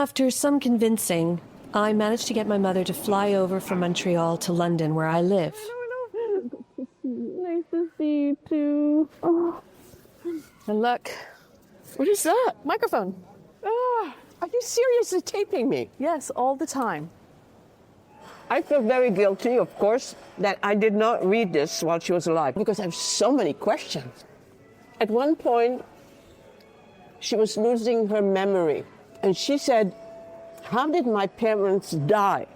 After some convincing, I managed to get my mother to fly over from Montreal to London, where I live. Nice to see you too. Oh. And look, what is that? Microphone. Oh, are you seriously taping me? Yes, all the time. I feel very guilty, of course, that I did not read this while she was alive because I have so many questions. At one point, she was losing her memory, and she said, "How did my parents die?"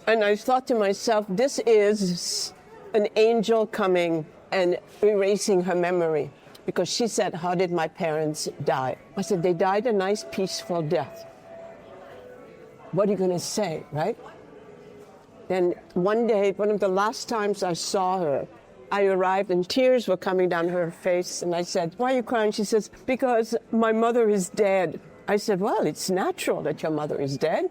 And I thought to myself, this is an angel coming and erasing her memory, because she said, "How did my parents die?" I said, "They died a nice, peaceful death." What are you going to say, right? Then one day, one of the last times I saw her, I arrived and tears were coming down her face. And I said, "Why are you crying?" She says, "Because my mother is dead." I said, "Well, it's natural that your mother is dead.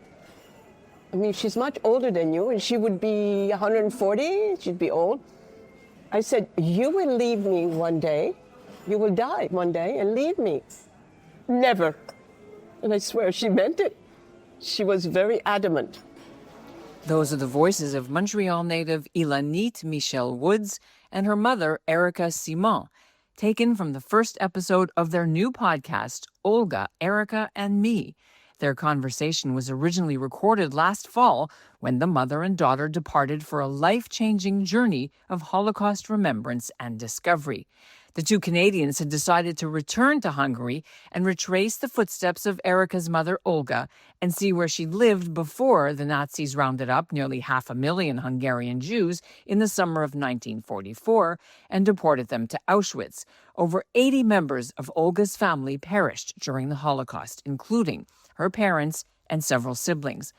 I mean, she's much older than you, and she would be 140. She'd be old." I said, "You will leave me one day. You will die one day and leave me." "Never." And I swear she meant it. She was very adamant. Those are the voices of Montreal native Ilanit-Michele Woods and her mother, Erica Simon, taken from the first episode of their new podcast, Olga, Erica, and Me. Their conversation was originally recorded last fall when the mother and daughter departed for a life-changing journey of Holocaust remembrance and discovery. The two Canadians had decided to return to Hungary and retrace the footsteps of Erica's mother, Olga, and see where she lived before the Nazis rounded up nearly 500,000 Hungarian Jews in the summer of 1944 and deported them to Auschwitz. Over 80 members of Olga's family perished during the Holocaust, including her parents and several siblings.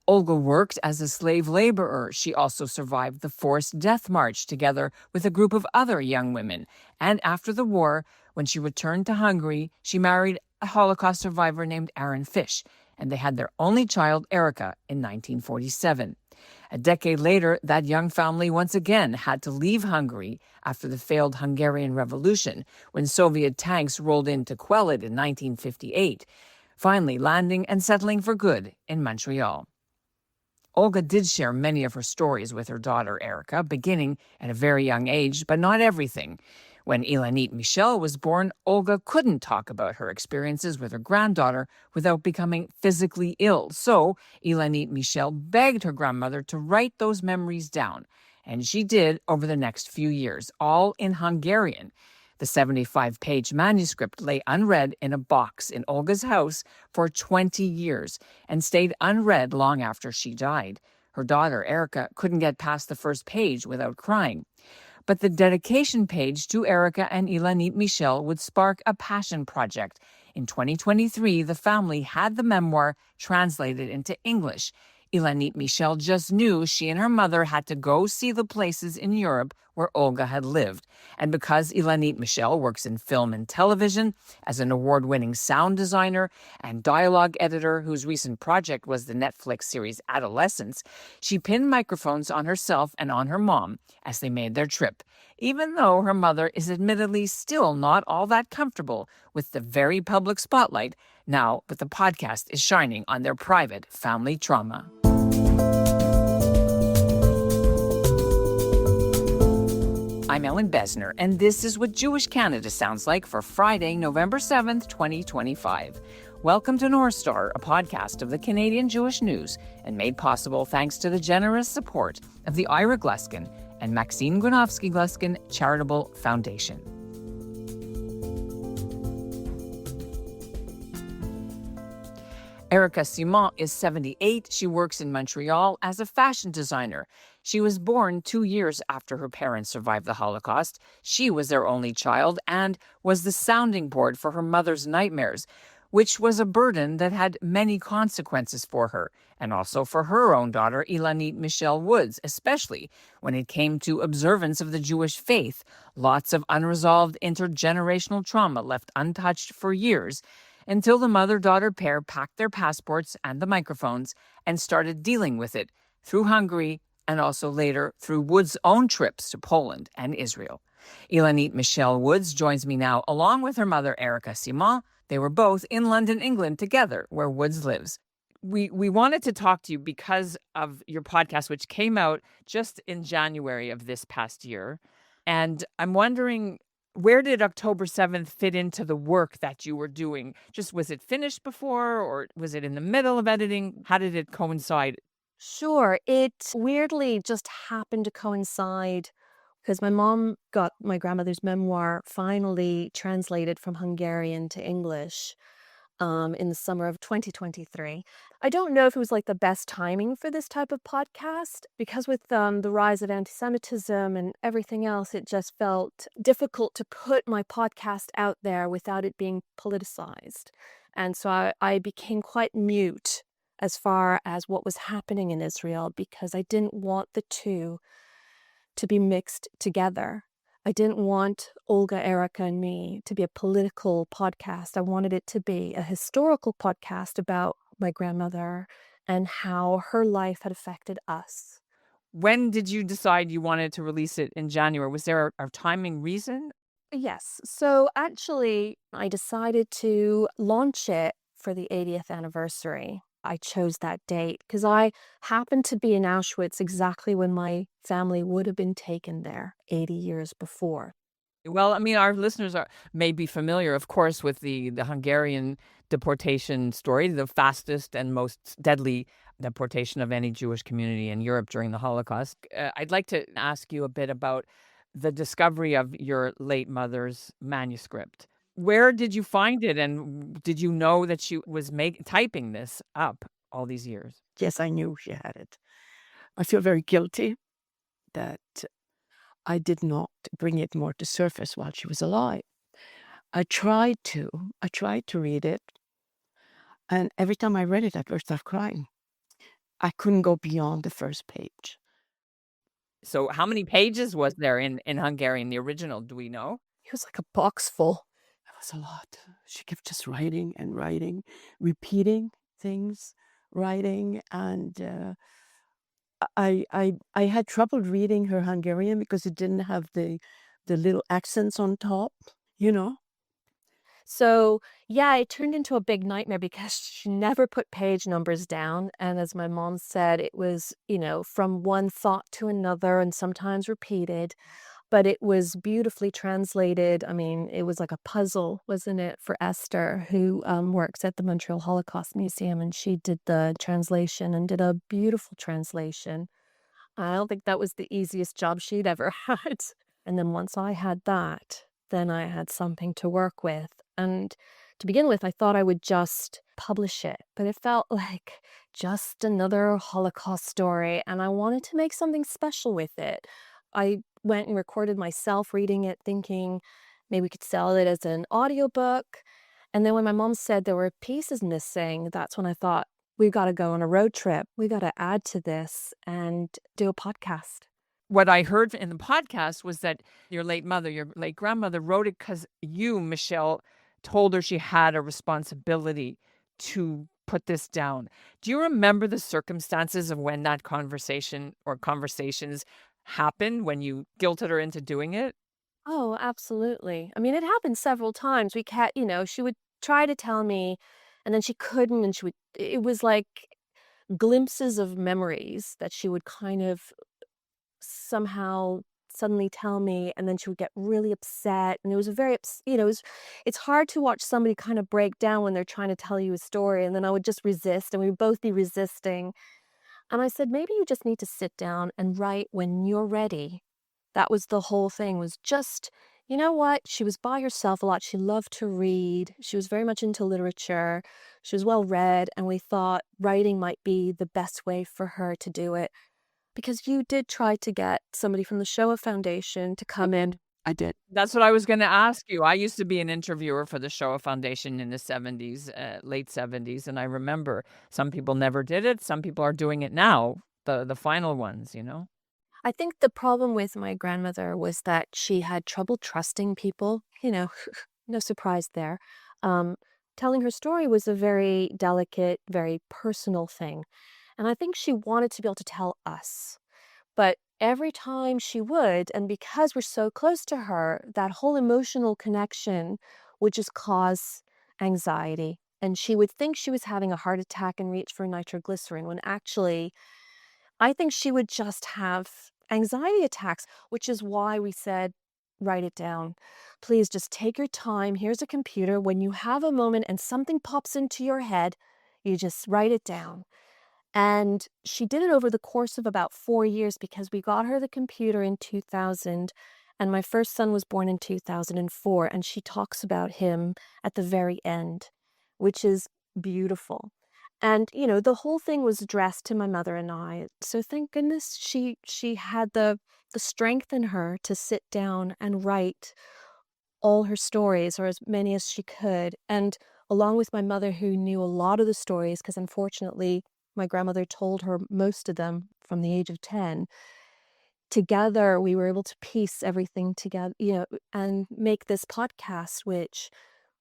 Olga worked as a slave laborer. She also survived the forced death march together with a group of other young women. And after the war, when she returned to Hungary, she married a Holocaust survivor named Olga Fisch, and they had their only child, Erica, in 1947. A decade later, that young family once again had to leave Hungary after the failed Hungarian Revolution, when Soviet tanks rolled in to quell it in 1958, finally landing and settling for good in Montreal. Olga did share many of her stories with her daughter, Erica, beginning at a very young age, but not everything. When Ilanit-Michele was born, Olga couldn't talk about her experiences with her granddaughter without becoming physically ill. So Ilanit-Michele begged her grandmother to write those memories down. And she did over the next few years, all in Hungarian. The 75-page manuscript lay unread in a box in Olga's house for 20 years and stayed unread long after she died. Her daughter, Erica, couldn't get past the first page without crying. But the dedication page to Erica and Ilanit-Michele would spark a passion project. In 2023, the family had the memoir translated into English. Ilanit-Michele just knew she and her mother had to go see the places in Europe where Olga had lived. And because Ilanit-Michele works in film and television as an award-winning sound designer and dialogue editor whose recent project was the Netflix series Adolescence, she pinned microphones on herself and on her mom as they made their trip, even though her mother is admittedly still not all that comfortable with the very public spotlight now that the podcast is shining on their private family trauma. I'm Ellen Besner, and this is what Jewish Canada sounds like for Friday, November 7th, 2025. Welcome to North Star, a podcast of the Canadian Jewish News, and made possible thanks to the generous support of the Ira Gluskin and Maxine Gronowski-Gluskin Charitable Foundation. Erica Simon is 78. She works in Montreal as a fashion designer. She was born 2 years after her parents survived the Holocaust. She was their only child and was the sounding board for her mother's nightmares, which was a burden that had many consequences for her, and also for her own daughter, Ilanit-Michele Woods, especially when it came to observance of the Jewish faith. Lots of unresolved intergenerational trauma left untouched for years, until the mother-daughter pair packed their passports and the microphones and started dealing with it through Hungary and also later through Woods' own trips to Poland and Israel. Ilanit-Michele Woods joins me now along with her mother, Erica Simon. They were both in London, England together, where Woods lives. We wanted to talk to you because of your podcast, which came out just in January of this past year. And I'm wondering, where did October 7th fit into the work that you were doing? Just was it finished before, or was it in the middle of editing? How did it coincide? Sure, it weirdly just happened to coincide because my mom got my grandmother's memoir finally translated from Hungarian to English in the summer of 2023. I don't know if it was like the best timing for this type of podcast because with the rise of anti-Semitism and everything else, it just felt difficult to put my podcast out there without it being politicized. And so I became quite mute as far as what was happening in Israel because I didn't want the two to be mixed together. I didn't want Olga, Erica, and me to be a political podcast. I wanted it to be a historical podcast about my grandmother and how her life had affected us. When did you decide you wanted to release it in January? Was there a timing reason? Yes. So actually, I decided to launch it for the 80th anniversary. I chose that date because I happened to be in Auschwitz exactly when my family would have been taken there 80 years before. Well, I mean, our listeners may be familiar, of course, with the Hungarian deportation story, the fastest and most deadly deportation of any Jewish community in Europe during the Holocaust. I'd like to ask you a bit about the discovery of your late mother's manuscript. Where did you find it, and did you know that she was typing this up all these years? Yes, I knew she had it. I feel very guilty that I did not bring it more to surface while she was alive. I tried to read it, and every time I read it, I burst out crying. I couldn't go beyond the first page. So how many pages was there in Hungarian, the original? Do we know? It was like a box full. It was a lot. She kept just writing and writing, repeating things, writing, and I had trouble reading her Hungarian because it didn't have the little accents on top, you know. So, yeah, it turned into a big nightmare because she never put page numbers down. And as my mom said, it was, from one thought to another and sometimes repeated, but it was beautifully translated. I mean, it was like a puzzle, wasn't it, for Esther, who works at the Montreal Holocaust Museum, and she did the translation and did a beautiful translation. I don't think that was the easiest job she'd ever had. And then once I had that, then I had something to work with. And to begin with, I thought I would just publish it, but it felt like just another Holocaust story, and I wanted to make something special with it. I went and recorded myself reading it, thinking maybe we could sell it as an audiobook. And then when my mom said there were pieces missing, that's when I thought, we got to go on a road trip. We got to add to this and do a podcast. What I heard in the podcast was that your late grandmother wrote it because you, Michelle, told her she had a responsibility to put this down. Do you remember the circumstances of when that conversation or conversations happened, when you guilted her into doing it? Oh, absolutely. I mean, it happened several times. She would try to tell me and then she couldn't, and it was like glimpses of memories that she would kind of somehow suddenly tell me, and then she would get really upset, and it was a very it's hard to watch somebody kind of break down when they're trying to tell you a story, and then I would just resist and we would both be resisting. And I said, maybe you just need to sit down and write when you're ready. That was the whole thing, was just, you know what? She was by herself a lot. She loved to read. She was very much into literature. She was well read, and we thought writing might be the best way for her to do it. Because you did try to get somebody from the Shoah Foundation to come in. I did. That's what I was going to ask you. I used to be an interviewer for the Shoah Foundation in the 70s, late 70s, and I remember some people never did it. Some people are doing it now, the final ones, I think the problem with my grandmother was that she had trouble trusting people, no surprise there. Telling her story was a very delicate, very personal thing. And I think she wanted to be able to tell us. But every time she would, and because we're so close to her, that whole emotional connection would just cause anxiety and she would think she was having a heart attack and reach for nitroglycerin when actually I think she would just have anxiety attacks, which is why we said, write it down. Please just take your time. Here's a computer. When you have a moment and something pops into your head, you just write it down. And she did it over the course of about 4 years because we got her the computer in 2000, and my first son was born in 2004, and she talks about him at the very end, which is beautiful. And, the whole thing was addressed to my mother and I. So thank goodness she had the strength in her to sit down and write all her stories, or as many as she could. And along with my mother, who knew a lot of the stories, because unfortunately my grandmother told her most of them from the age of 10, together we were able to piece everything together, and make this podcast, which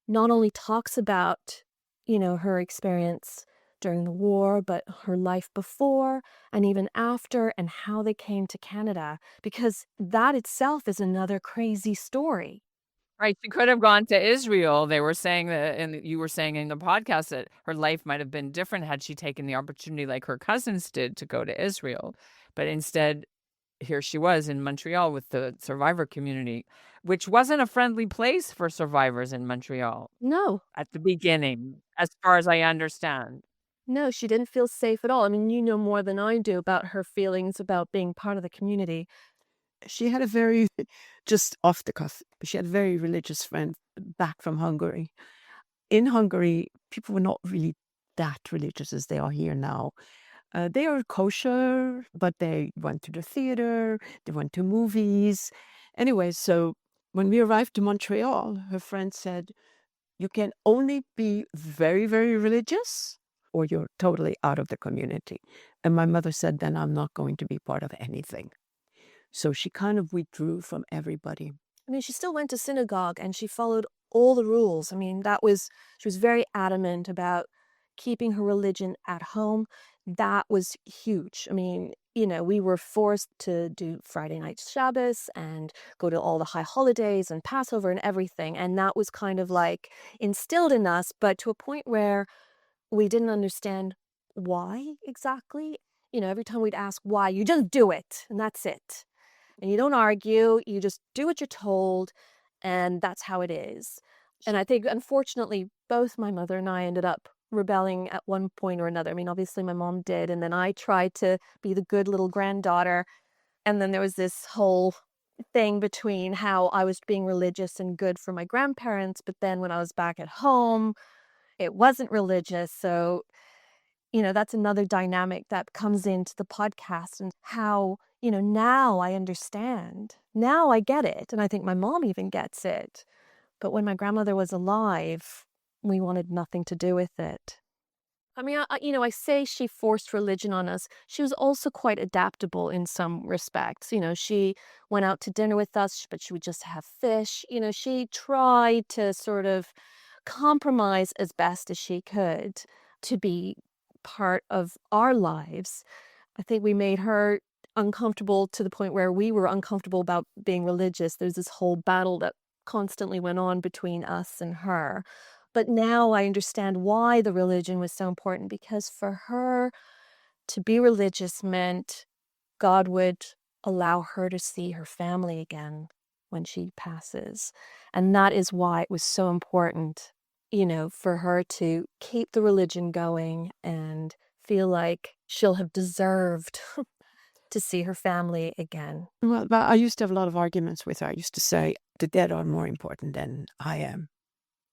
not only talks about, her experience during the war, but her life before and even after, and how they came to Canada, because that itself is another crazy story. Right, she could have gone to Israel. They were saying that, and you were saying in the podcast that her life might have been different had she taken the opportunity like her cousins did to go to Israel. But instead, here she was in Montreal with the survivor community, which wasn't a friendly place for survivors in Montreal No, at the beginning, as far as I understand. no, she didn't feel safe at all. I mean, you know more than I do about her feelings about being part of the community. She had a very, just off the cuff, she had a very religious friend back from Hungary. In Hungary, people were not really that religious as they are here now. They are kosher, but they went to the theater, they went to movies. Anyway, so when we arrived to Montreal, her friend said, you can only be very, very religious or you're totally out of the community. And my mother said, then I'm not going to be part of anything. So she kind of withdrew from everybody. I mean, she still went to synagogue and she followed all the rules. I mean, she was very adamant about keeping her religion at home. That was huge. I mean, we were forced to do Friday night Shabbos and go to all the high holidays and Passover and everything. And that was kind of like instilled in us, but to a point where we didn't understand why exactly. Every time we'd ask why, you just do it and that's it. And you don't argue, you just do what you're told, and that's how it is. And I think, unfortunately, both my mother and I ended up rebelling at one point or another. I mean, obviously my mom did, and then I tried to be the good little granddaughter. And then there was this whole thing between how I was being religious and good for my grandparents, but then when I was back at home, it wasn't religious. So that's another dynamic that comes into the podcast, and how, now I understand. Now I get it. And I think my mom even gets it. But when my grandmother was alive, we wanted nothing to do with it. I mean, I say she forced religion on us. She was also quite adaptable in some respects. She went out to dinner with us, but she would just have fish. She tried to sort of compromise as best as she could to be part of our lives. I think we made her uncomfortable to the point where we were uncomfortable about being religious. There's this whole battle that constantly went on between us and her. But now I understand why the religion was so important, because for her to be religious meant God would allow her to see her family again when she passes. And that is why it was so important, for her to keep the religion going and feel like she'll have deserved to see her family again. Well, but I used to have a lot of arguments with her. I used to say, the dead are more important than I am.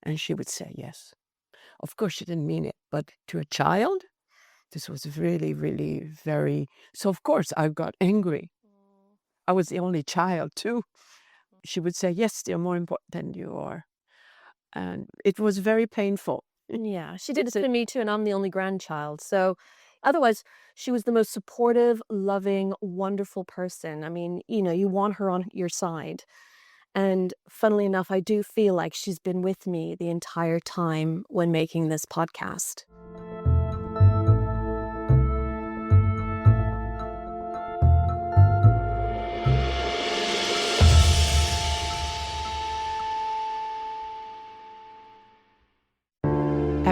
And she would say yes. Of course, she didn't mean it, but to a child, this was really, really very... So, of course, I got angry. I was the only child, too. She would say, yes, they're more important than you are. And it was very painful. Yeah, she did it to me, too, and I'm the only grandchild. So otherwise, she was the most supportive, loving, wonderful person. I mean, you want her on your side. And funnily enough, I do feel like she's been with me the entire time when making this podcast.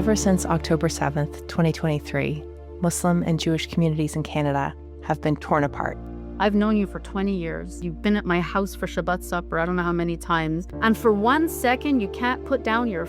Ever since October 7th, 2023, Muslim and Jewish communities in Canada have been torn apart. I've known you for 20 years. You've been at my house for Shabbat supper, I don't know how many times. And for 1 second, you can't put down your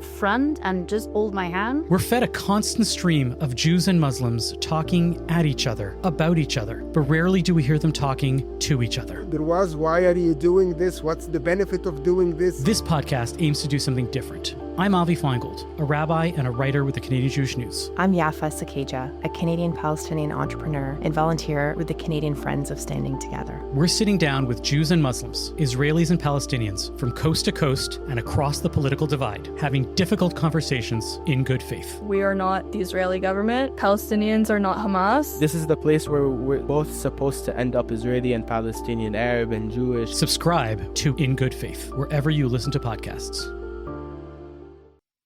friend and just hold my hand? We're fed a constant stream of Jews and Muslims talking at each other, about each other, but rarely do we hear them talking to each other. There was, why are you doing this? What's the benefit of doing this? This podcast aims to do something different. I'm Avi Feingold, a rabbi and a writer with the Canadian Jewish News. I'm Yafa Sakeja, a Canadian-Palestinian entrepreneur and volunteer with the Canadian Friends of Standing Together. We're sitting down with Jews and Muslims, Israelis and Palestinians from coast to coast and across the political divide, having difficult conversations in good faith. We are not the Israeli government. Palestinians are not Hamas. This is the place where we're both supposed to end up, Israeli and Palestinian, Arab and Jewish. Subscribe to In Good Faith, wherever you listen to podcasts.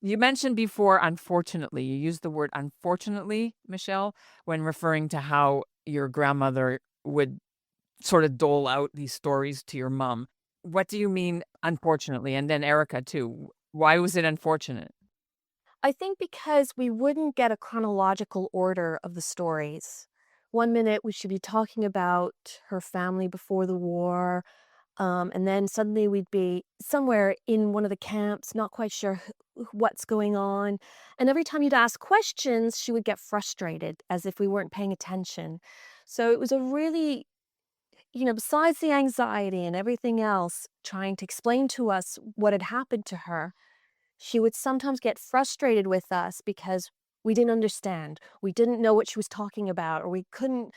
You mentioned before, unfortunately, you used the word unfortunately, Michele, when referring to how your grandmother would sort of dole out these stories to your mom. What do you mean, unfortunately? And then Erica, too. Why was it unfortunate? I think because we wouldn't get a chronological order of the stories. 1 minute we should be talking about her family before the war, and then suddenly we'd be somewhere in one of the camps, not quite sure what's going on. And every time you'd ask questions, she would get frustrated as if we weren't paying attention. So it was a really, besides the anxiety and everything else, trying to explain to us what had happened to her, she would sometimes get frustrated with us because we didn't understand. We didn't know what she was talking about, or we couldn't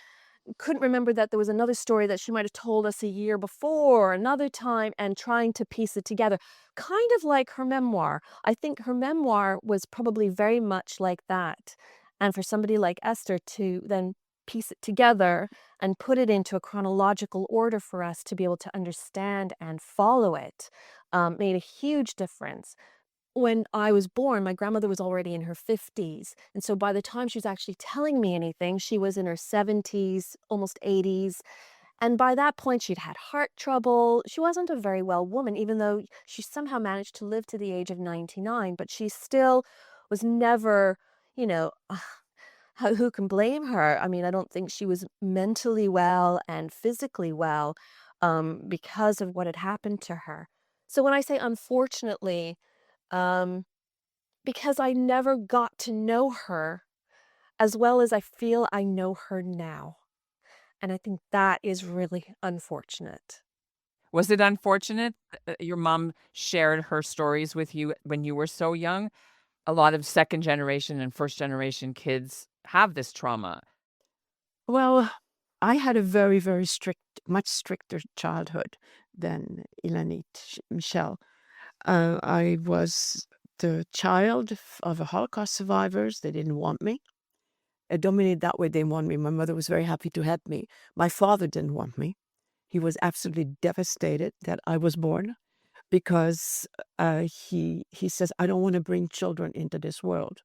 remember that there was another story that she might have told us a year before, another time, and trying to piece it together. Kind of like her memoir. I think her memoir was probably very much like that. And for somebody like Esther to then piece it together and put it into a chronological order for us to be able to understand and follow it made a huge difference. When I was born, my grandmother was already in her 50s. And so by the time she was actually telling me anything, she was in her 70s, almost 80s. And by that point, she'd had heart trouble. She wasn't a very well woman, even though she somehow managed to live to the age of 99. But she still was never, who can blame her? I mean, I don't think she was mentally well and physically well because of what had happened to her. So when I say unfortunately, because I never got to know her as well as I feel I know her now. And I think that is really unfortunate. Was it unfortunate that your mom shared her stories with you when you were so young? A lot of second generation and first generation kids have this trauma. Well, I had a very, very much stricter childhood than Ilanit-Michele. I was the child of a Holocaust survivors. They didn't want me. Dominated that way, they didn't want me. My mother was very happy to have me. My father didn't want me. He was absolutely devastated that I was born because he says, I don't want to bring children into this world.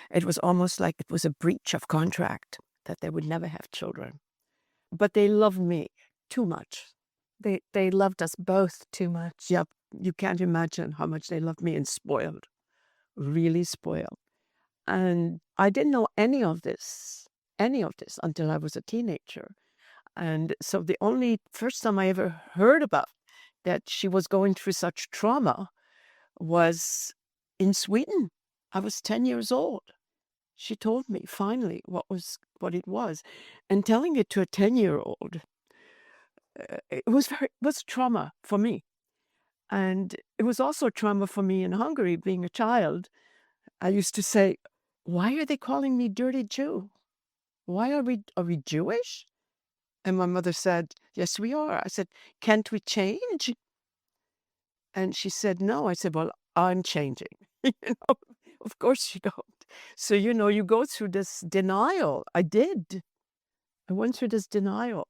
It was almost like it was a breach of contract that they would never have children. But they loved me too much. They loved us both too much. Yep. You can't imagine how much they loved me, and spoiled, really spoiled. And I didn't know any of this until I was a teenager. And so the only first time I ever heard about that she was going through such trauma was in Sweden. I was 10 years old. She told me finally what it was. And telling it to a 10-year-old, it was trauma for me. And it was also trauma for me in Hungary, being a child. I used to say, why are they calling me dirty Jew? Why are we Jewish? And my mother said, yes, we are. I said, can't we change? And she said, no. I said, well, I'm changing. Of course you don't. So, you go through this denial. I did. I went through this denial.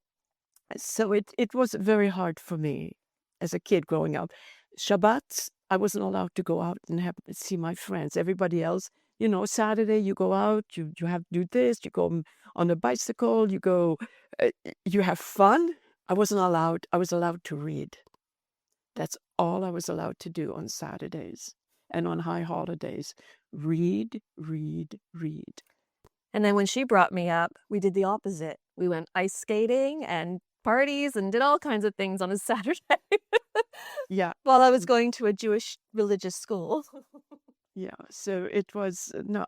So it was very hard for me as a kid growing up. Shabbat, I wasn't allowed to go out and see my friends. Everybody else, Saturday you go out, you have to do this, you go on a bicycle, you go, you have fun. I wasn't allowed. I was allowed to read. That's all I was allowed to do on Saturdays. and on high holidays. Read, read, read. And then when she brought me up, we did the opposite. We went ice skating and parties and did all kinds of things on a Saturday Yeah. while I was going to a Jewish religious school. Yeah, so it was, no,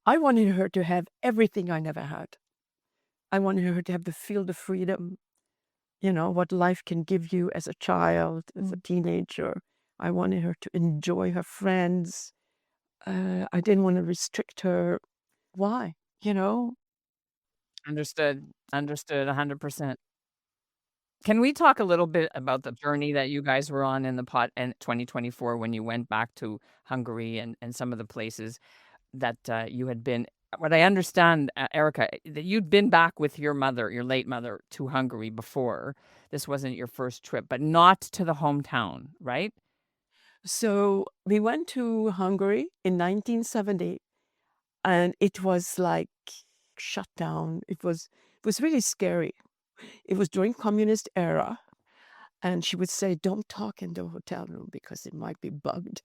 I wanted her to have everything I never had. I wanted her to have the field of freedom, what life can give you as a child, as a teenager. I wanted her to enjoy her friends. I didn't want to restrict her. Why? Understood. Understood 100%. Can we talk a little bit about the journey that you guys were on in 2024 when you went back to Hungary and some of the places that you had been? What I understand, Erica, that you'd been back with your mother, your late mother, to Hungary before. This wasn't your first trip, but not to the hometown, right? So we went to Hungary in 1970, and it was like shut down. It was really scary. It was during communist era, and she would say, "Don't talk in the hotel room because it might be bugged."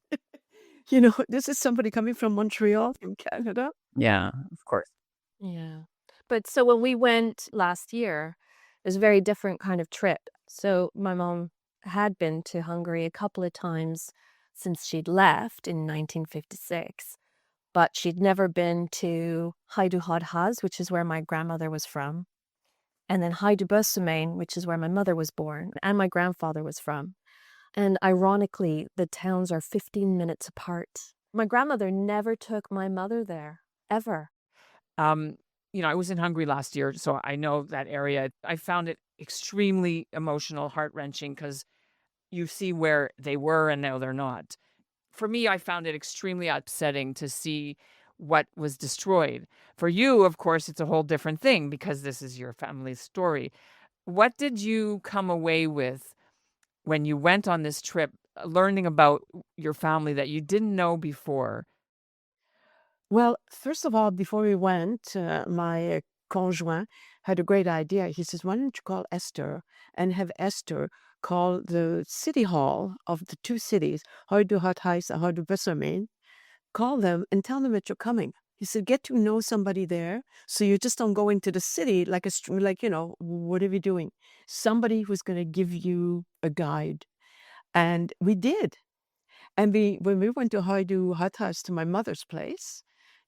This is somebody coming from Montreal, from Canada. Yeah, of course. Yeah. But so when we went last year, it was a very different kind of trip. So my mom had been to Hungary a couple of times since she'd left in 1956, but she'd never been to Hajdú-Hádház, which is where my grandmother was from, and then Hajdú-Böszömény, which is where my mother was born and my grandfather was from. And ironically, the towns are 15 minutes apart. My grandmother never took my mother there, ever. I was in Hungary last year, so I know that area. I found it extremely emotional, heart-wrenching, because you see where they were and now they're not. For me, I found it extremely upsetting to see what was destroyed. For you, of course, it's a whole different thing because this is your family's story. What did you come away with when you went on this trip, learning about your family that you didn't know before? Well, first of all, before we went, my conjoint had a great idea. He says, "Why don't you call Esther and have Esther call the city hall of the two cities, Hajdú-Hádház and Hajdú-Böszömény, call them and tell them that you're coming." He said, "Get to know somebody there, so you just don't go into the city like what are you doing? Somebody who's going to give you a guide." And we did. And when we went to Hajdú-Hádház, to my mother's place,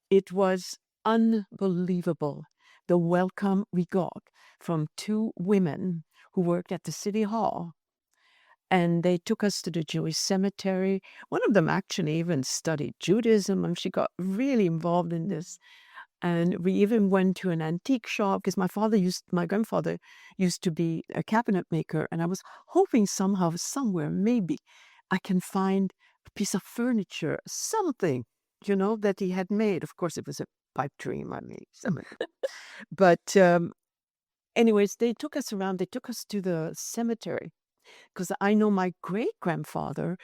it was unbelievable, the welcome we got from two women who worked at the city hall. And they took us to the Jewish cemetery. One of them actually even studied Judaism, and she got really involved in this. And we even went to an antique shop because my grandfather used to be a cabinet maker, and I was hoping somehow, somewhere, maybe I can find a piece of furniture, something, that he had made. Of course, it was a pipe dream. I mean, but anyways, they took us around. They took us to the cemetery because I know my great grandfather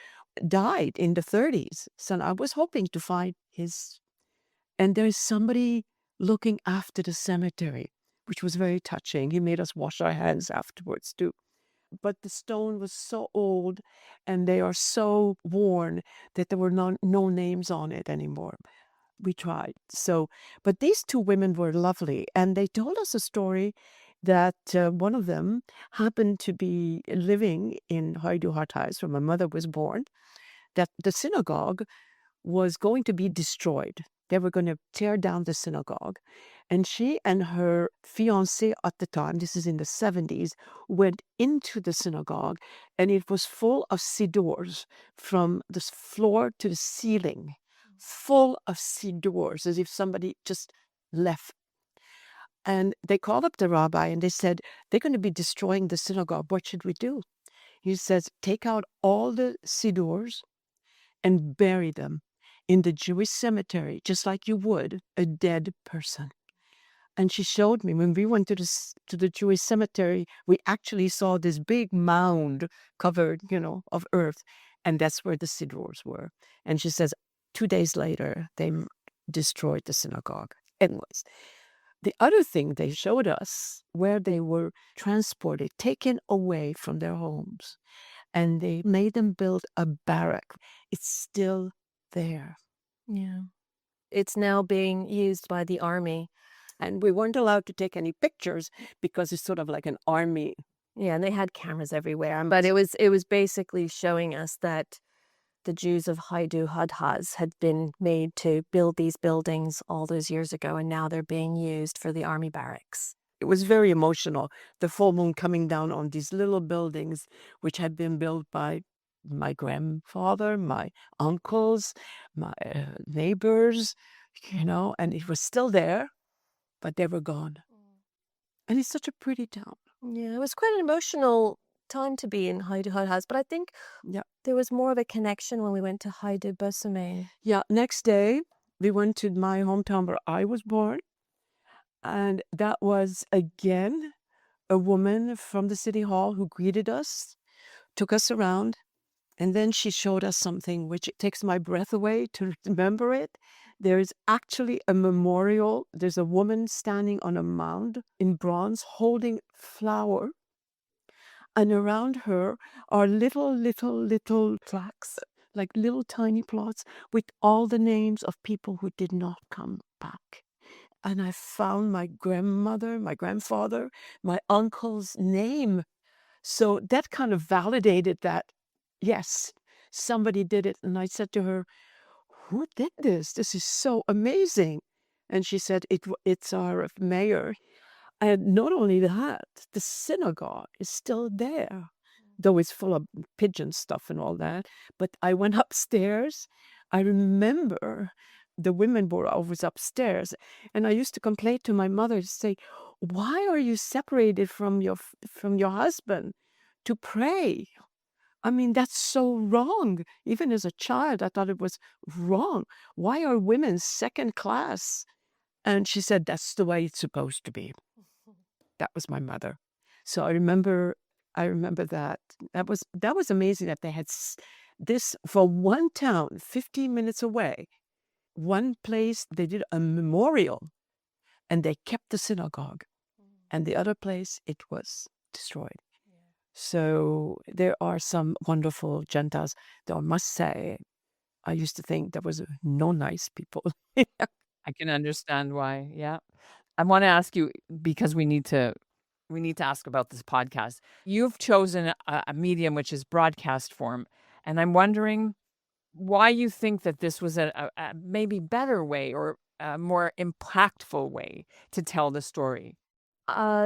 died in the 30s, so I was hoping to find his. And there's somebody looking after the cemetery, which was very touching. He made us wash our hands afterwards too. But the stone was so old and they are so worn that there were no names on it anymore. We tried. But these two women were lovely, and they told us a story that one of them happened to be living in Hajdú-Hádház, where my mother was born, that the synagogue was going to be destroyed. They were going to tear down the synagogue. And she and her fiancé at the time, this is in the 70s, went into the synagogue, and it was full of sidurs from the floor to the ceiling, full of sidurs, as if somebody just left. And they called up the rabbi and they said, "They're going to be destroying the synagogue. What should we do?" He says, "Take out all the sidurs and bury them in the Jewish cemetery, just like you would a dead person." And she showed me, when we went to the Jewish cemetery, we actually saw this big mound covered, of earth, and that's where the sidurs were. And she says, 2 days later, they destroyed the synagogue. Anyways, the other thing they showed us, where they were transported, taken away from their homes, and they made them build a barrack. It's still there. Yeah. It's now being used by the army. And we weren't allowed to take any pictures because it's sort of like an army. Yeah, and they had cameras everywhere. But it was basically showing us that the Jews of Haidu Hadhaz had been made to build these buildings all those years ago, and now they're being used for the army barracks. It was very emotional, the full moon coming down on these little buildings, which had been built by my grandfather, my uncles, my neighbors, and it was still there, but they were gone. And it's such a pretty town. Yeah, it was quite an emotional time to be in Haidu Hadhaz, but I think there was more of a connection when we went to Haidu Bosumane. Yeah, next day we went to my hometown where I was born, and that was again a woman from the city hall who greeted us, took us around, and then she showed us something which takes my breath away to remember it. There is actually a memorial. There's a woman standing on a mound in bronze holding flower. And around her are little plaques, like little tiny plots with all the names of people who did not come back. And I found my grandmother, my grandfather, my uncle's name. So that kind of validated that, yes, somebody did it. And I said to her, who did this? This is so amazing. And she said, it's our mayor. And not only that, the synagogue is still there, though it's full of pigeon stuff and all that. But I went upstairs. I remember the women were always upstairs. And I used to complain to my mother to say, why are you separated from your husband to pray? I mean, that's so wrong. Even as a child, I thought it was wrong. Why are women second class? And she said, that's the way it's supposed to be. That was my mother. So I remember that. That was amazing that they had this for one town, 15 minutes away. One place they did a memorial, and they kept the synagogue, and the other place it was destroyed. So there are some wonderful Gentiles, though I must say, I used to think there was no nice people. I can understand why. Yeah. I want to ask you, because we need to ask about this podcast. You've chosen a medium which is broadcast form, and I'm wondering why you think that this was a maybe better way or a more impactful way to tell the story.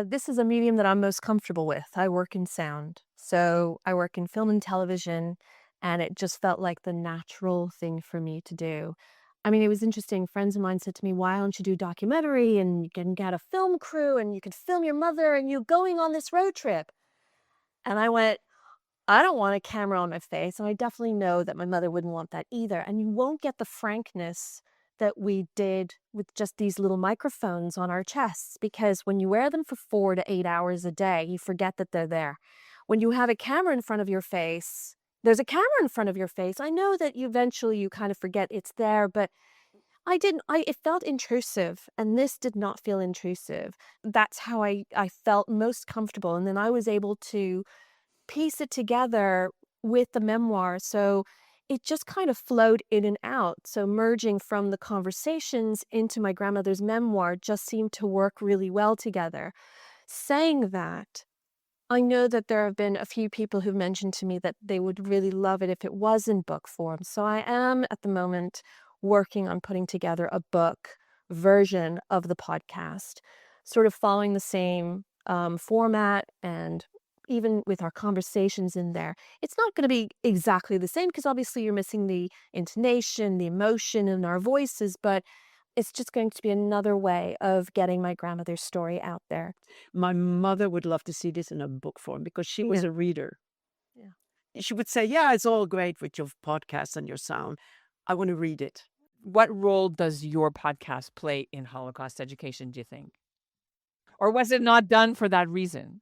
This is a medium that I'm most comfortable with. I work in sound, so I work in film and television, and it just felt like the natural thing for me to do. I mean, it was interesting. Friends of mine said to me, why don't you do documentary and you can get a film crew and you can film your mother and you going on this road trip? And I went, I don't want a camera on my face. And I definitely know that my mother wouldn't want that either. And you won't get the frankness that we did with just these little microphones on our chests, because when you wear them for 4 to 8 hours a day, you forget that they're there. When you have a camera in front of your face, there's a camera in front of your face. I know that eventually you kind of forget it's there, but it felt intrusive, and this did not feel intrusive. That's how I felt most comfortable. And then I was able to piece it together with the memoir. So it just kind of flowed in and out. So merging from the conversations into my grandmother's memoir just seemed to work really well together. Saying that, I know that there have been a few people who've mentioned to me that they would really love it if it was in book form. So I am at the moment working on putting together a book version of the podcast, sort of following the same format, and even with our conversations in there. It's not going to be exactly the same because obviously you're missing the intonation, the emotion in our voices, but it's just going to be another way of getting my grandmother's story out there. My mother would love to see this in a book form because she was a reader. Yeah. She would say, yeah, it's all great with your podcast and your sound. I want to read it. What role does your podcast play in Holocaust education, do you think? Or was it not done for that reason?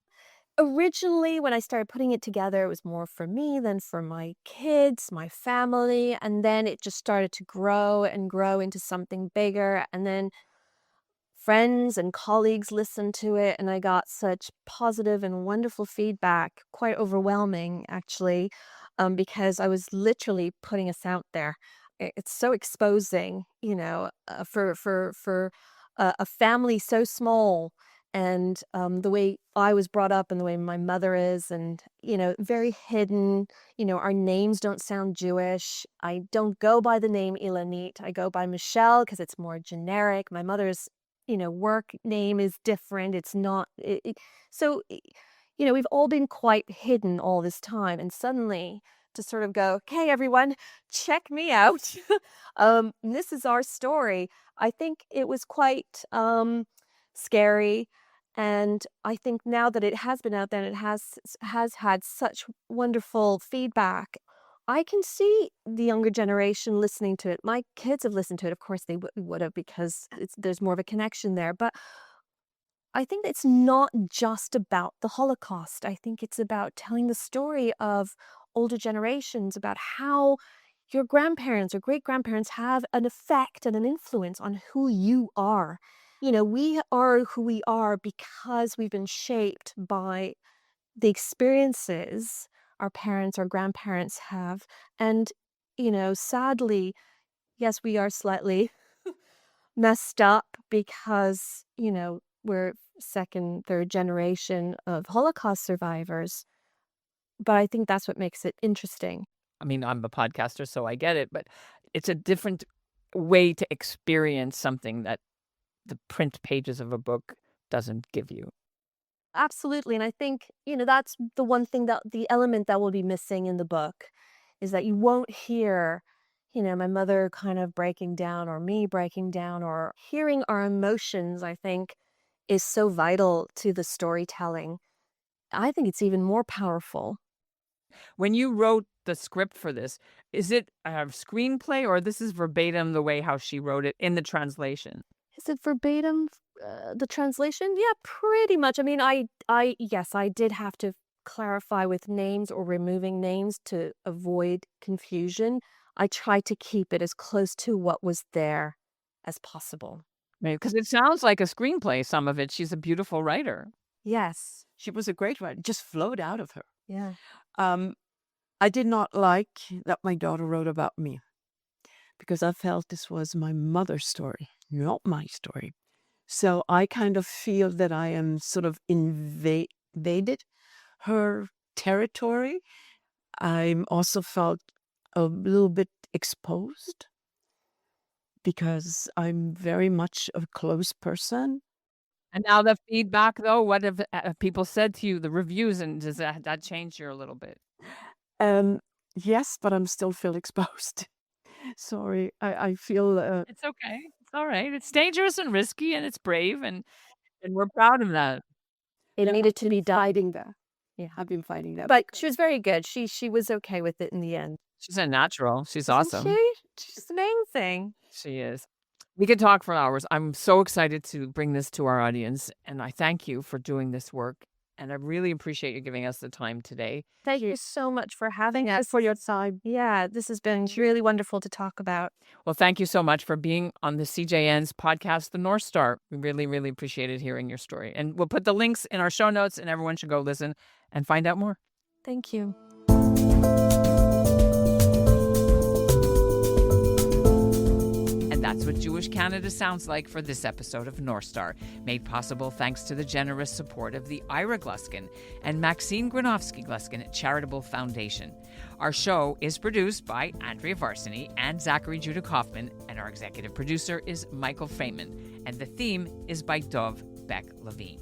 Originally, when I started putting it together, it was more for me than for my kids, my family. And then it just started to grow and grow into something bigger. And then friends and colleagues listened to it, and I got such positive and wonderful feedback, quite overwhelming, actually, because I was literally putting us out there. it's so exposing, for a family so small, and the way I was brought up and the way my mother is, and very hidden. Our names don't sound Jewish. I don't go by the name Ilanit. I go by Michelle because it's more generic. My mother's work name is different. It's not so. We've all been quite hidden all this time, and suddenly to sort of go, okay, everyone, check me out. This is our story. I think it was quite scary. And I think now that it has been out there and it has had such wonderful feedback, I can see the younger generation listening to it. My kids have listened to it. Of course, they would have, because there's more of a connection there. But I think it's not just about the Holocaust. I think it's about telling the story of older generations, about how your grandparents or great-grandparents have an effect and an influence on who you are. We are who we are because we've been shaped by the experiences our parents or grandparents have. And, sadly, yes, we are slightly messed up because, we're second, third generation of Holocaust survivors. But I think that's what makes it interesting. I mean, I'm a podcaster, so I get it, but it's a different way to experience something that the print pages of a book doesn't give you. Absolutely. And I think, that's the one thing, that the element that will be missing in the book is that you won't hear, my mother kind of breaking down or me breaking down, or hearing our emotions, I think, is so vital to the storytelling. I think it's even more powerful. When you wrote the script for this, is it a screenplay, or this is verbatim the way how she wrote it in the translation? Is it verbatim, the translation? Yeah, pretty much. I mean, yes, I did have to clarify with names or removing names to avoid confusion. I tried to keep it as close to what was there as possible. Right, because it sounds like a screenplay, some of it. She's a beautiful writer. Yes. She was a great writer. Just flowed out of her. Yeah. I did not like that my daughter wrote about me, because I felt this was my mother's story, not my story. So I kind of feel that I am sort of invaded her territory. I also felt a little bit exposed because I'm very much a close person. And now the feedback, though, what have people said to you, the reviews, and does that change you a little bit? Yes, but I'm still feel exposed. Sorry, I feel It's okay. It's all right. It's dangerous and risky, and it's brave, and we're proud of that. It needed to be done. fighting that. Yeah. I've been fighting that. But she was very good. She was okay with it in the end. She's a natural. She's Isn't awesome. she? She's amazing. She is. We could talk for hours. I'm so excited to bring this to our audience, and I thank you for doing this work. And I really appreciate you giving us the time today. Thank you so much for having us. For your time. Yeah, this has been really wonderful to talk about. Well, thank you so much for being on the CJN's podcast, The North Star. We really, really appreciated hearing your story. And we'll put the links in our show notes, and everyone should go listen and find out more. Thank you. That's what Jewish Canada sounds like for this episode of North Star, made possible thanks to the generous support of the Ira Gluskin and Maxine Granovsky-Gluskin Charitable Foundation. Our show is produced by Andrea Varsany and Zachary Judah Hoffman, and our executive producer is Michael Freeman, and the theme is by Dov Beck-Levine.